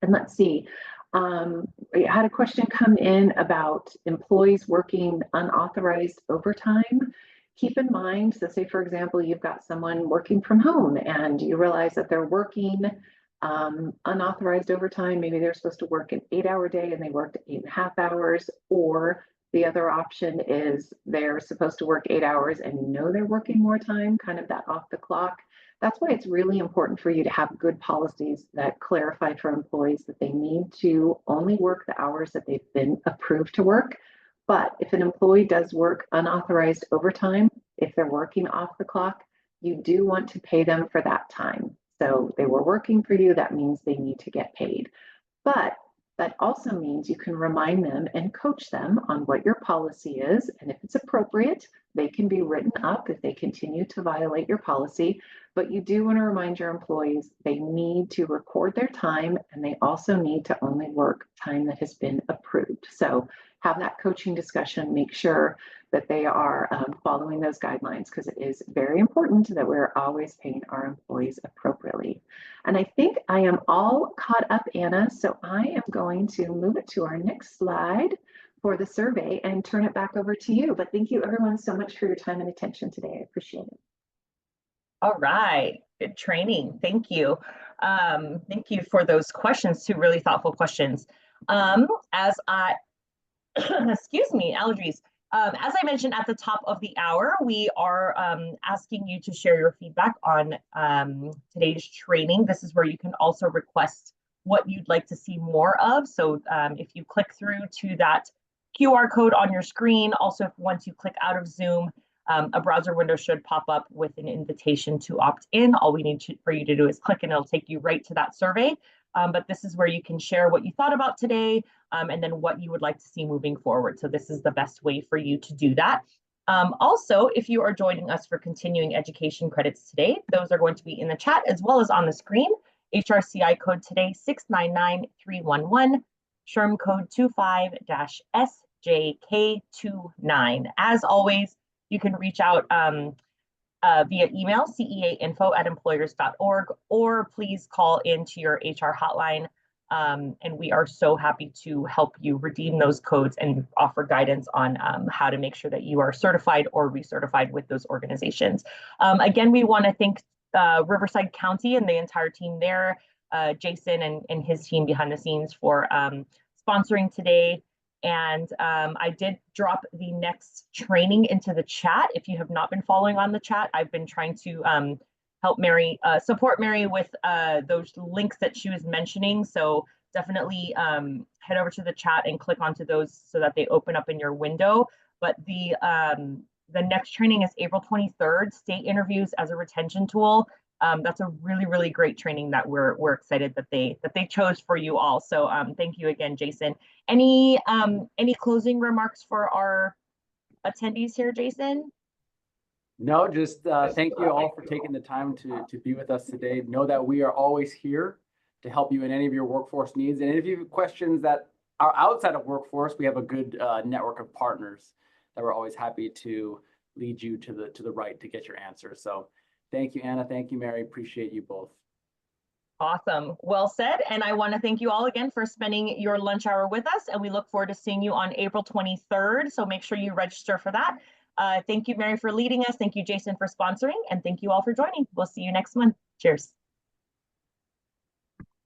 And let's see, we had a question come in about employees working unauthorized overtime. Keep in mind, so say for example, you've got someone working from home and you realize that they're working unauthorized overtime. Maybe they're supposed to work an 8-hour day and they worked 8.5 hours, or the other option is they're supposed to work 8 hours and they're working more time, kind of that off the clock. That's why it's really important for you to have good policies that clarify for employees that they need to only work the hours that they've been approved to work. But if an employee does work unauthorized overtime, if they're working off the clock, you do want to pay them for that time. So they were working for you, that means they need to get paid. But that also means you can remind them and coach them on what your policy is. And if it's appropriate, they can be written up if they continue to violate your policy. But you do want to remind your employees they need to record their time and they also need to only work time that has been approved. So have that coaching discussion, make sure that they are following those guidelines, because it is very important that we're always paying our employees appropriately. And I think I am all caught up, Anna, so I am going to move it to our next slide for the survey and turn it back over to you. But thank you everyone so much for your time and attention today. I appreciate it. All right, good training. Thank you. Thank you for those questions, two really thoughtful questions. As I, excuse me, allergies. As I mentioned at the top of the hour, we are asking you to share your feedback on today's training. This is where you can also request what you'd like to see more of. So if you click through to that QR code on your screen, also once you click out of Zoom, a browser window should pop up with an invitation to opt in. All we need for you to do is click and it'll take you right to that survey. But this is where you can share what you thought about today and then what you would like to see moving forward. So this is the best way for you to do that. Also, if you are joining us for continuing education credits today, those are going to be in the chat as well as on the screen. HRCI code today, 699311, SHRM code 25-SJK29. As always, you can reach out via email, ceainfo@employers.org, or please call into your HR hotline. And we are so happy to help you redeem those codes and offer guidance on how to make sure that you are certified or recertified with those organizations. Again, we want to thank Riverside County and the entire team there, Jason and his team behind the scenes for sponsoring today. And I did drop the next training into the chat. If you have not been following on the chat, I've been trying to help Mary, support Mary with those links that she was mentioning. So definitely head over to the chat and click onto those so that they open up in your window. But the next training is April 23rd, state interviews as a retention tool. That's a really, really great training that we're excited that they chose for you all. So thank you again, Jason. Any closing remarks for our attendees here, Jason? No, just thank you all for taking the time to be with us today. Know that we are always here to help you in any of your workforce needs. And if you have questions that are outside of workforce, we have a good network of partners that we're always happy to lead you to the right to get your answers. So thank you, Anna. Thank you, Mary. Appreciate you both. Awesome. Well said. And I want to thank you all again for spending your lunch hour with us. And we look forward to seeing you on April 23rd. So make sure you register for that. Thank you, Mary, for leading us. Thank you, Jason, for sponsoring. And thank you all for joining. We'll see you next month. Cheers.